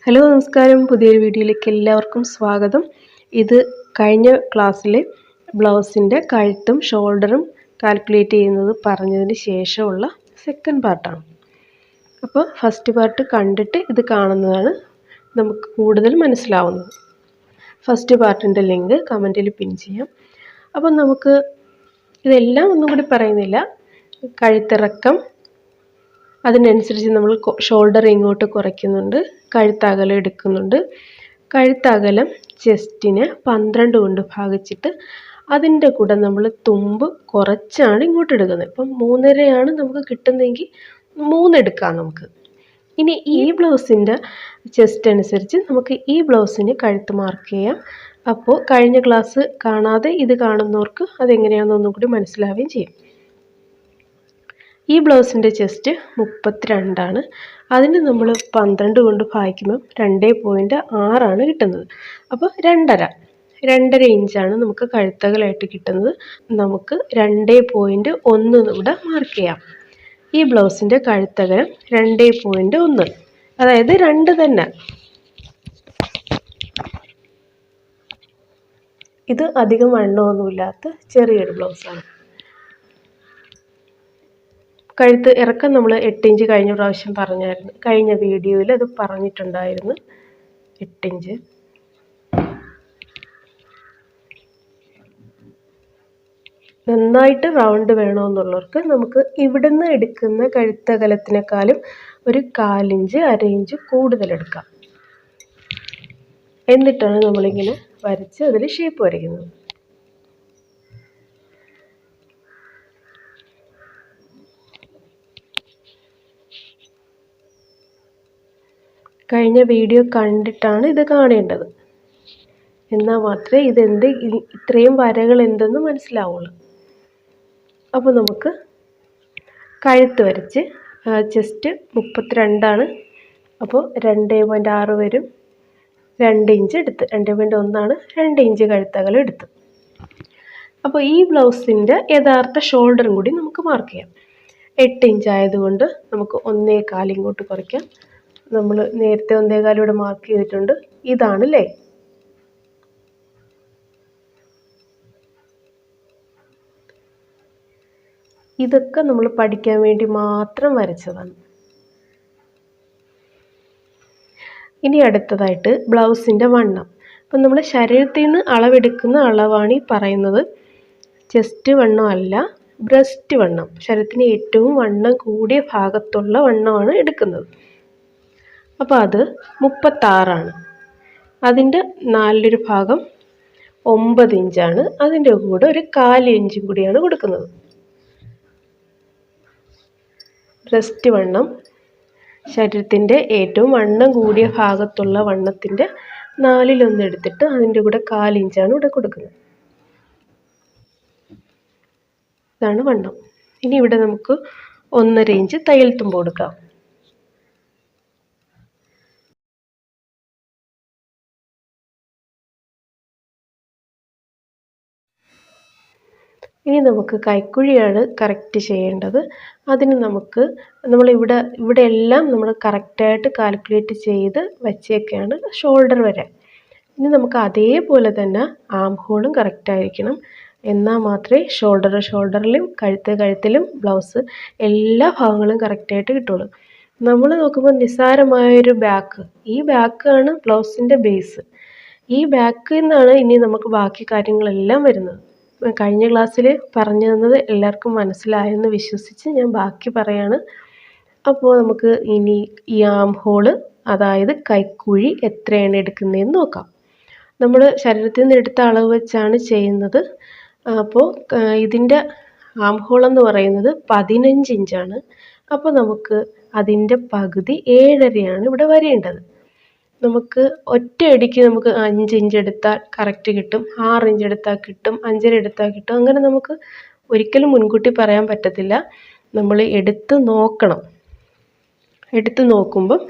Hello നമസ്കാരം, പുതിയൊരു വീഡിയോയിലേക്ക് എല്ലാവർക്കും സ്വാഗതം. ഇത് കഴിഞ്ഞ ക്ലാസ്സിലെ ബ്ലൗസിൻ്റെ കഴുത്തും ഷോൾഡറും കാൽക്കുലേറ്റ് ചെയ്യുന്നത് പറഞ്ഞതിന് ശേഷമുള്ള സെക്കൻഡ് പാർട്ടാണ്. അപ്പോൾ ഫസ്റ്റ് പാർട്ട് കണ്ടിട്ട് ഇത് കാണുന്നതാണ് നമുക്ക് കൂടുതൽ മനസ്സിലാവുന്നത്. ഫസ്റ്റ് പാർട്ടിൻ്റെ ലിങ്ക് കമൻറ്റിൽ പിൻ ചെയ്യാം. അപ്പം നമുക്ക് ഇതെല്ലാം ഒന്നും കൂടി പറയുന്നില്ല. കഴുത്തിറക്കം, അതിനനുസരിച്ച് നമ്മൾ ഷോൾഡർ ഇങ്ങോട്ട് കുറയ്ക്കുന്നുണ്ട്, കഴുത്തകലം എടുക്കുന്നുണ്ട്. കഴുത്തകലം ചെസ്റ്റിനെ 12 കൊണ്ട് ഭാഗിച്ചിട്ട് അതിൻ്റെ കൂടെ നമ്മൾ തുമ്പ് കുറച്ചാണ് ഇങ്ങോട്ട് എടുക്കുന്നത്. ഇപ്പം 3.5 നമുക്ക് കിട്ടുന്നതെങ്കിൽ 3 എടുക്കാം നമുക്ക്. ഇനി ഈ ബ്ലൗസിൻ്റെ ചെസ്റ്റ് അനുസരിച്ച് നമുക്ക് ഈ ബ്ലൗസിന് കഴുത്ത് മാർക്ക് ചെയ്യാം. അപ്പോൾ കഴിഞ്ഞ ക്ലാസ് കാണാതെ ഇത് കാണുന്നവർക്ക് അതെങ്ങനെയാണെന്നൊന്നും കൂടി മനസ്സിലാവുകയും ചെയ്യും. ഈ ബ്ലൗസിൻ്റെ ചെസ്റ്റ് 32 അതിന് നമ്മൾ 12 കൊണ്ട് ഭാഗിക്കുമ്പം 2.6 കിട്ടുന്നത്. അപ്പോൾ 2.5 ഇഞ്ചാണ് നമുക്ക് കഴുത്തകലായിട്ട് കിട്ടുന്നത്. നമുക്ക് 2.1 ഇവിടെ മാർക്ക് ചെയ്യാം. ഈ ബ്ലൗസിൻ്റെ കഴുത്തകലം 2.1, അതായത് 2 തന്നെ. ഇത് അധികം വണ്ണമൊന്നുമില്ലാത്ത ചെറിയൊരു ബ്ലൗസാണ്. കഴുത്ത് ഇറക്കം നമ്മൾ 8 ഇഞ്ച് കഴിഞ്ഞ പ്രാവശ്യം പറഞ്ഞായിരുന്നു, കഴിഞ്ഞ വീഡിയോയിൽ അത് പറഞ്ഞിട്ടുണ്ടായിരുന്നു. 8 ഇഞ്ച്. നന്നായിട്ട് റൗണ്ട് വേണമെന്നുള്ളവർക്ക് നമുക്ക് ഇവിടുന്ന് എടുക്കുന്ന കഴുത്തകലത്തിനേക്കാളും ഒരു 1/4 ഇഞ്ച് 1/2 ഇഞ്ച് കൂടുതലെടുക്കാം. എന്നിട്ടാണ് നമ്മളിങ്ങനെ വരച്ച് അതിൽ ഷേപ്പ് വരയ്ക്കുന്നത്. കഴിഞ്ഞ വീഡിയോ കണ്ടിട്ടാണ് ഇത് കാണേണ്ടത്. എന്നാൽ മാത്രമേ ഇത്രയും വരകൾ എന്തെന്ന് മനസ്സിലാവുള്ളൂ. അപ്പോൾ നമുക്ക് കഴുത്ത് വരച്ച് ചെസ്റ്റ് 32, അപ്പോൾ 2.6 വരും. 2 ഇഞ്ച് എടുത്ത് 2.1 2 ഇഞ്ച് കഴുത്തകലം എടുത്ത്. അപ്പോൾ ഈ ബ്ലൗസിൻ്റെ യഥാർത്ഥ ഷോൾഡറും കൂടി നമുക്ക് മാർക്ക് ചെയ്യാം. 8 ഇഞ്ച് ആയതുകൊണ്ട് നമുക്ക് 1.25 ഇങ്ങോട്ട് കുറയ്ക്കാം. നമ്മൾ നേരത്തെ 1.25 ഇവിടെ മാർക്ക് ചെയ്തിട്ടുണ്ട്. ഇതാണല്ലേ. ഇതൊക്കെ നമ്മൾ പഠിക്കാൻ വേണ്ടി മാത്രം വരച്ചതാണ്. ഇനി അടുത്തതായിട്ട് ബ്ലൗസിൻ്റെ വണ്ണം. അപ്പം നമ്മൾ ശരീരത്തിൽ നിന്ന് അളവെടുക്കുന്ന അളവാണ് ഈ പറയുന്നത്. ചെസ്റ്റ് വണ്ണം അല്ല, ബ്രസ്റ്റ് വണ്ണം. ശരീരത്തിന് ഏറ്റവും വണ്ണം കൂടിയ ഭാഗത്തുള്ള വണ്ണമാണ് എടുക്കുന്നത്. അപ്പോൾ അത് 36. അതിൻ്റെ 4 ഭാഗം 9 ഇഞ്ചാണ്. അതിൻ്റെ കൂടെ ഒരു 1/4 ഇഞ്ചും കൂടിയാണ് കൊടുക്കുന്നത്. ബ്രസ്റ്റ് വണ്ണം ശരീരത്തിൻ്റെ ഏറ്റവും വണ്ണം കൂടിയ ഭാഗത്തുള്ള വണ്ണത്തിൻ്റെ 4/1 എടുത്തിട്ട് അതിൻ്റെ കൂടെ 1/4 ഇഞ്ചാണ് ഇവിടെ കൊടുക്കുന്നത്. ഇതാണ് വണ്ണം. ഇനി ഇവിടെ നമുക്ക് 1.5 ഇഞ്ച് തയ്യൽ തുമ്പ് കൊടുക്കാം. ഇനി നമുക്ക് കൈക്കുഴിയാണ് കറക്റ്റ് ചെയ്യേണ്ടത്. അതിന് ഇവിടെ എല്ലാം നമ്മൾ കറക്റ്റായിട്ട് കാൽക്കുലേറ്റ് ചെയ്ത് വച്ചേക്കാണ് ഷോൾഡർ വരെ. ഇനി നമുക്ക് അതേപോലെ ആം ഹോളും കറക്റ്റായിരിക്കണം. എന്നാൽ മാത്രമേ ഷോൾഡറിലും കഴുത്തിലും ബ്ലൗസ് എല്ലാ ഭാഗങ്ങളും കറക്റ്റായിട്ട് കിട്ടുള്ളൂ. നമ്മൾ നോക്കുമ്പോൾ നിസ്സാരമായൊരു ബാക്ക്, ഈ ബാക്കാണ് ബ്ലൗസിൻ്റെ ബേസ്. ഈ ബാക്കിൽ നിന്നാണ് ഇനി നമുക്ക് ബാക്കി കാര്യങ്ങളെല്ലാം വരുന്നത്. കഴിഞ്ഞ ക്ലാസ്സിൽ പറഞ്ഞു തന്നത് എല്ലാവർക്കും മനസ്സിലായെന്ന് വിശ്വസിച്ച് ഞാൻ ബാക്കി പറയാണ്. അപ്പോൾ നമുക്ക് ഇനി ഈ ആം ഹോള്, അതായത് കൈക്കുഴി എത്രയാണ് എടുക്കുന്നതെന്ന് നോക്കാം. നമ്മൾ ശരീരത്തിൽ നിന്ന് എടുത്ത അളവ് വെച്ചാണ് ചെയ്യുന്നത്. അപ്പോൾ ഇതിൻ്റെ ആം ഹോളെന്ന് പറയുന്നത് 15 ഇഞ്ചാണ്. അപ്പോൾ നമുക്ക് അതിൻ്റെ പകുതി 7.5 ഇവിടെ വരേണ്ടത്. നമുക്ക് ഒറ്റയടിക്ക് നമുക്ക് 5 ഇഞ്ച് എടുത്താൽ കറക്റ്റ് കിട്ടും, 6 ഇഞ്ച് എടുത്താൽ കിട്ടും, 5.5 എടുത്താൽ കിട്ടും. അങ്ങനെ നമുക്ക് ഒരിക്കലും മുൻകൂട്ടി പറയാൻ പറ്റത്തില്ല. നമ്മൾ എടുത്ത് നോക്കണം. എടുത്ത് നോക്കുമ്പം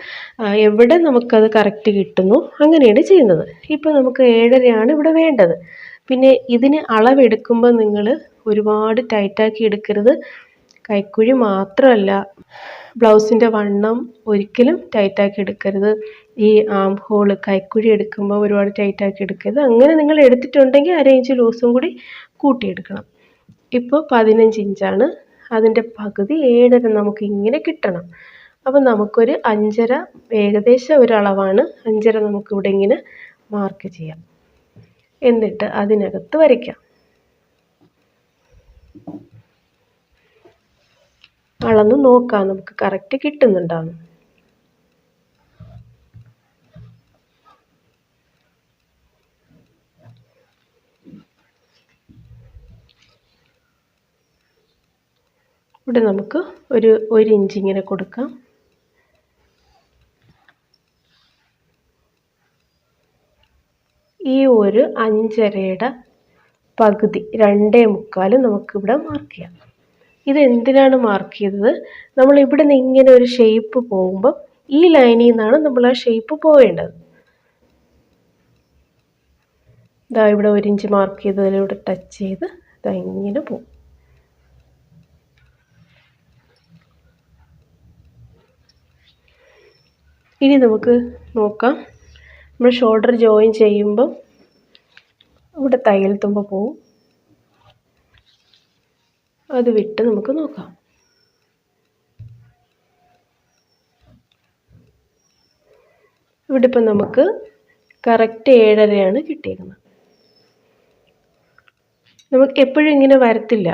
എവിടെ നമുക്കത് കറക്റ്റ് കിട്ടുന്നു അങ്ങനെയാണ് ചെയ്യുന്നത്. ഇപ്പോൾ നമുക്ക് 7.5 ഇവിടെ വേണ്ടത്. പിന്നെ ഇതിന് അളവെടുക്കുമ്പോൾ നിങ്ങൾ ഒരുപാട് ടൈറ്റാക്കി എടുക്കരുത്. കൈക്കുഴി മാത്രമല്ല, ബ്ലൗസിൻ്റെ വണ്ണം ഒരിക്കലും ടൈറ്റാക്കി എടുക്കരുത്. ഈ ആം ഹോൾ കൈക്കുഴി എടുക്കുമ്പോൾ ഒരുപാട് ടൈറ്റാക്കി എടുക്കരുത്. അങ്ങനെ നിങ്ങൾ എടുത്തിട്ടുണ്ടെങ്കിൽ 1/2 ഇഞ്ച് ലൂസും കൂടി കൂട്ടിയെടുക്കണം. ഇപ്പോൾ 15 ഇഞ്ചാണ്. അതിൻ്റെ പകുതി 7.5 നമുക്ക് ഇങ്ങനെ കിട്ടണം. അപ്പം നമുക്കൊരു 5.5 ഏകദേശം ഒരളവാണ്. 5.5 നമുക്കിവിടെ ഇങ്ങനെ മാർക്ക് ചെയ്യാം. എന്നിട്ട് അതിനകത്ത് വരയ്ക്കാം. അളന്ന് നോക്കാം നമുക്ക് കറക്റ്റ് കിട്ടുന്നുണ്ടാവും. ഇവിടെ നമുക്ക് ഒരു 1 ഇഞ്ച് ഇങ്ങനെ കൊടുക്കാം. ഈ ഒരു 5.5യുടെ പകുതി 2.25 നമുക്കിവിടെ മാർക്ക് ചെയ്യാം. ഇത് എന്തിനാണ് മാർക്ക് ചെയ്തത്? നമ്മൾ ഇവിടെ നിന്ന് ഇങ്ങനെ ഒരു ഷേപ്പ് പോകുമ്പോൾ ഈ ലൈനിൽ നിന്നാണ് നമ്മൾ ആ ഷേപ്പ് പോവേണ്ടത്. ഇതാ ഇവിടെ 1 ഇഞ്ച് മാർക്ക് ചെയ്തതിലൂടെ ടച്ച് ചെയ്ത് ഇതാ ഇങ്ങനെ പോകും. ഇനി നമുക്ക് നോക്കാം. നമ്മൾ ഷോൾഡർ ജോയിൻ ചെയ്യുമ്പോൾ ഇവിടെ തയ്യൽ തുമ്പ് പോവും. അത് വിട്ട് നമുക്ക് നോക്കാം. ഇവിടെ ഇപ്പം നമുക്ക് കറക്റ്റ് 7.5 കിട്ടിയിരിക്കുന്നത്. നമുക്ക് എപ്പോഴും ഇങ്ങനെ വരത്തില്ല.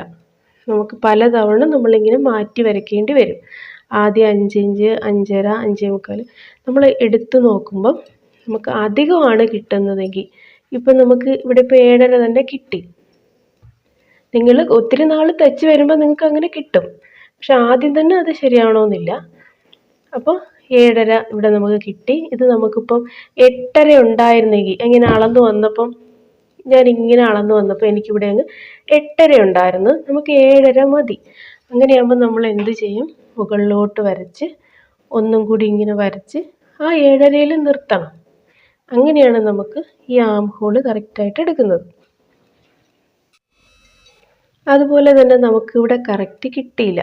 നമുക്ക് പലതവണ നമ്മളിങ്ങനെ മാറ്റി വരയ്ക്കേണ്ടി വരും. ആദ്യം 5 ഇഞ്ച്, 5.5, 5.25 നമ്മൾ എടുത്ത് നോക്കുമ്പം നമുക്ക് അധികമാണ് കിട്ടുന്നതെങ്കിൽ, ഇപ്പം നമുക്ക് ഇവിടെ ഇപ്പോൾ 7.5 തന്നെ കിട്ടി. നിങ്ങൾ ഒത്തിരി നാൾ തയ്ച്ച് വരുമ്പോൾ നിങ്ങൾക്ക് അങ്ങനെ കിട്ടും. പക്ഷെ ആദ്യം തന്നെ അത് ശരിയാവണമെന്നില്ല. അപ്പോൾ 7.5 ഇവിടെ നമുക്ക് കിട്ടി. ഇത് നമുക്കിപ്പം 8.5 ഉണ്ടായിരുന്നെങ്കിൽ, ഇങ്ങനെ അളന്ന് വന്നപ്പം ഞാൻ ഇങ്ങനെ അളന്ന് വന്നപ്പോൾ എനിക്കിവിടെ അങ്ങ് 8.5 ഉണ്ടായിരുന്നു. നമുക്ക് 7.5 മതി. അങ്ങനെയാകുമ്പോൾ നമ്മൾ എന്ത് ചെയ്യും? മുകളിലോട്ട് വരച്ച് ഒന്നും കൂടി ഇങ്ങനെ വരച്ച് ആ 7.5യിൽ നിർത്തണം. അങ്ങനെയാണ് നമുക്ക് ഈ ആം ഹോൾ കറക്റ്റായിട്ട് എടുക്കുന്നത്. അതുപോലെ തന്നെ നമുക്കിവിടെ കറക്റ്റ് കിട്ടിയില്ല.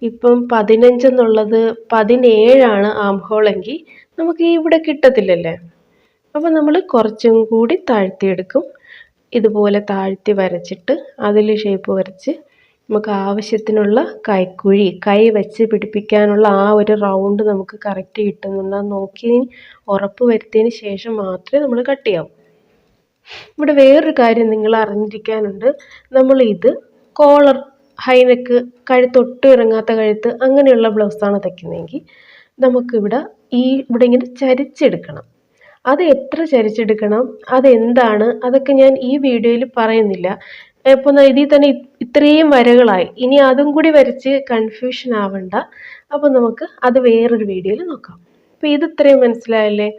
ഇപ്പം 15 എന്നുള്ളത് 17 ആം ഹോളെങ്കിൽ നമുക്ക് ഇവിടെ കിട്ടത്തില്ലല്ലേ. അപ്പം നമ്മൾ കുറച്ചും കൂടി താഴ്ത്തിയെടുക്കും. ഇതുപോലെ താഴ്ത്തി വരച്ചിട്ട് അതിൽ ഷേപ്പ് വരച്ച് നമുക്ക് ആവശ്യത്തിനുള്ള കൈക്കുഴി, കൈ വെച്ച് പിടിപ്പിക്കാനുള്ള ആ ഒരു റൗണ്ട് നമുക്ക് കറക്റ്റ് കിട്ടുന്നുണ്ടെന്ന് നോക്കി ഉറപ്പ് വരുത്തിയതിന് ശേഷം മാത്രമേ നമ്മൾ കട്ട് ചെയ്യാവൂ. ഇവിടെ വേറൊരു കാര്യം നിങ്ങൾ അറിഞ്ഞിരിക്കാനുണ്ട്. നമ്മൾ ഇത് കോളർ, ഹൈനെക്ക്, കഴുത്തൊട്ടും ഇറങ്ങാത്ത കഴുത്ത് അങ്ങനെയുള്ള ബ്ലൗസാണ് തയ്ക്കുന്നതെങ്കിൽ നമുക്കിവിടെ ഇവിടെ ഇങ്ങനെ ചരിച്ചെടുക്കണം. അത് എത്ര ചരിച്ചെടുക്കണം, അതെന്താണ്, അതൊക്കെ ഞാൻ ഈ വീഡിയോയിൽ പറയുന്നില്ല. ഇപ്പോൾ ഇതിൽ തന്നെ ഇത്രയും വരകളായി, ഇനി അതും കൂടി വരച്ച് കൺഫ്യൂഷൻ ആവണ്ട. അപ്പോൾ നമുക്ക് അത് വേറൊരു വീഡിയോയിൽ നോക്കാം. അപ്പോൾ ഇത് ഇത്രയും മനസ്സിലായല്ലേ?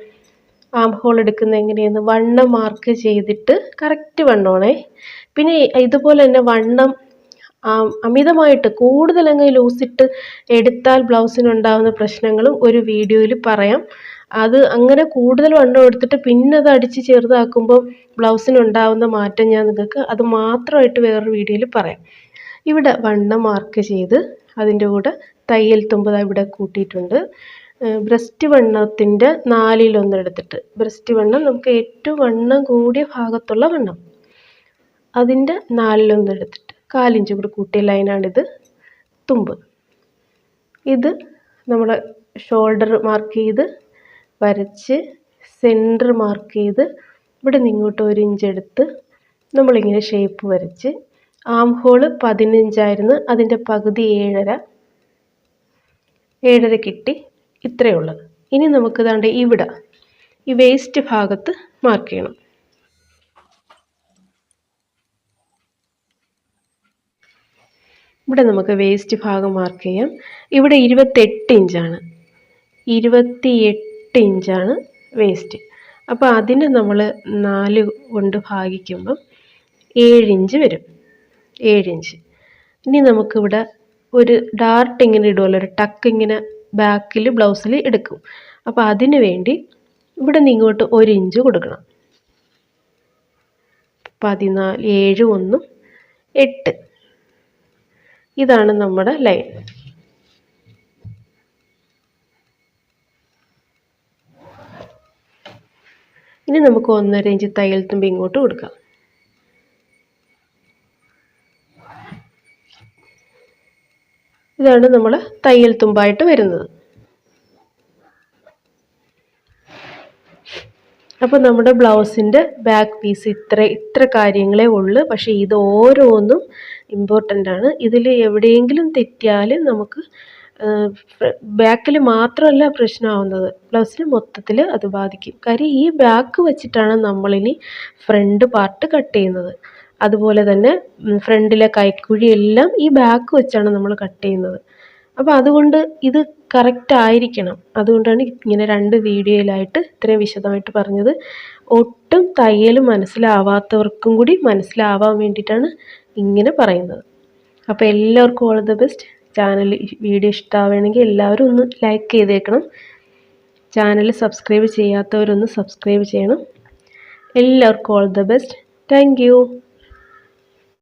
ആം ഹോൾ എടുക്കുന്നത് എങ്ങനെയെന്ന് വണ്ണം മാർക്ക് ചെയ്തിട്ട് കറക്റ്റ് വണ്ണമാണേ. പിന്നെ ഇതുപോലെ തന്നെ വണ്ണം അമിതമായിട്ട് കൂടുതൽ അങ്ങ് ലൂസിട്ട് എടുത്താൽ ബ്ലൗസിനുണ്ടാകുന്ന പ്രശ്നങ്ങളും ഒരു വീഡിയോയിൽ പറയാം. അത് അങ്ങനെ കൂടുതൽ വണ്ണം എടുത്തിട്ട് പിന്നെ അത് അടിച്ച് ചെറുതാക്കുമ്പോൾ ബ്ലൗസിനുണ്ടാകുന്ന മാറ്റം ഞാൻ നിങ്ങൾക്ക് അത് മാത്രമായിട്ട് വേറൊരു വീഡിയോയിൽ പറയാം. ഇവിടെ വണ്ണം മാർക്ക് ചെയ്ത് അതിൻ്റെ കൂടെ തയ്യൽ തുമ്പ് ഇവിടെ കൂട്ടിയിട്ടുണ്ട്. ബ്രസ്റ്റ് വണ്ണത്തിൻ്റെ 4/1 എടുത്തിട്ട്, ബ്രസ്റ്റ് വണ്ണം നമുക്ക് ഏറ്റവും വണ്ണം കൂടിയ ഭാഗത്തുള്ള വണ്ണം, അതിൻ്റെ 4/1 എടുത്തിട്ട് 4 ഇഞ്ച് കൂടി കൂട്ടിയ ലൈനാണിത്. തുമ്പ് ഇത് നമ്മൾ ഷോൾഡർ മാർക്ക് ചെയ്ത് വരച്ച് സെൻറ്റർ മാർക്ക് ചെയ്ത് ഇവിടെ നിന്ന് ഇങ്ങോട്ട് 1 ഇഞ്ച് എടുത്ത് നമ്മളിങ്ങനെ ഷേപ്പ് വരച്ച് ആം ഹോള് 15 ആയിരുന്നു, അതിൻ്റെ പകുതി 7.5 കിട്ടി. ഇത്രയേ ഉള്ളത്. ഇനി നമുക്ക് ദാണ്ട് ഇവിടെ ഈ വേസ്റ്റ് ഭാഗത്ത് മാർക്ക് ചെയ്യണം. ഇവിടെ നമുക്ക് വേസ്റ്റ് ഭാഗം മാർക്ക് ചെയ്യാം. ഇവിടെ 28 ഇഞ്ചാണ്, 28 ഇഞ്ചാണ് വേസ്റ്റ്. അപ്പോൾ അതിന് നമ്മൾ 4 കൊണ്ട് ഭാഗിക്കുമ്പം 7 ഇഞ്ച് വരും. 7 ഇഞ്ച്. ഇനി നമുക്കിവിടെ ഒരു ഡാർട്ട് ഇങ്ങനെ ഇടുമല്ലോ, ഒരു ടക്ക് ഇങ്ങനെ ബാക്കിൽ ബ്ലൗസിൽ എടുക്കും. അപ്പോൾ അതിന് വേണ്ടി ഇവിടെ നിന്ന് ഇങ്ങോട്ട് 1 ഇഞ്ച് കൊടുക്കണം. 14, 7, 1, 8. ഇതാണ് നമ്മുടെ ലൈൻ. ഇനി നമുക്ക് 1.5 ഇഞ്ച് തയ്യൽ തുമ്പ് ഇങ്ങോട്ട് കൊടുക്കാം. ഇതാണ് നമ്മൾ തയ്യൽ തുമ്പായിട്ട് വരുന്നത്. അപ്പോൾ നമ്മുടെ ബ്ലൗസിൻ്റെ ബാക്ക് പീസ് ഇത്ര കാര്യങ്ങളേ ഉള്ളൂ. പക്ഷേ ഇത് ഓരോന്നും ഇമ്പോർട്ടൻ്റ് ആണ്. ഇതിൽ എവിടെയെങ്കിലും തെറ്റിയാൽ നമുക്ക് ബാക്കിൽ മാത്രമല്ല പ്രശ്നമാവുന്നത്, ബ്ലൗസിന് മൊത്തത്തിൽ അത് ബാധിക്കും. കാര്യം ഈ ബാക്ക് വെച്ചിട്ടാണ് നമ്മളിനി ഫ്രണ്ട് പാർട്ട് കട്ട് ചെയ്യുന്നത്. അതുപോലെ തന്നെ ഫ്രണ്ടിലെ കൈക്കുഴി എല്ലാം ഈ ബാക്ക് വെച്ചാണ് നമ്മൾ കട്ട് ചെയ്യുന്നത്. അപ്പോൾ അതുകൊണ്ട് ഇത് കറക്റ്റ് ആയിരിക്കണം. അതുകൊണ്ടാണ് ഇങ്ങനെ 2 വീഡിയോയിലായിട്ട് ഇത്രയും വിശദമായിട്ട് പറഞ്ഞത്. ഒട്ടും തയ്യൽ മനസ്സിലാവാത്തവർക്കും കൂടി മനസ്സിലാവാൻ വേണ്ടിയിട്ടാണ് ഇങ്ങനെ പറയുന്നത്. അപ്പോൾ എല്ലാവർക്കും ഓൾ ദ ബെസ്റ്റ്. വീഡിയോ ഇഷ്ടമാവുകയാണെങ്കിൽ എല്ലാവരും ഒന്ന് ലൈക്ക് ചെയ്തേക്കണം. ചാനൽ സബ്സ്ക്രൈബ് ചെയ്യാത്തവരൊന്ന് സബ്സ്ക്രൈബ് ചെയ്യണം. എല്ലാവർക്കും all the best. Thank you.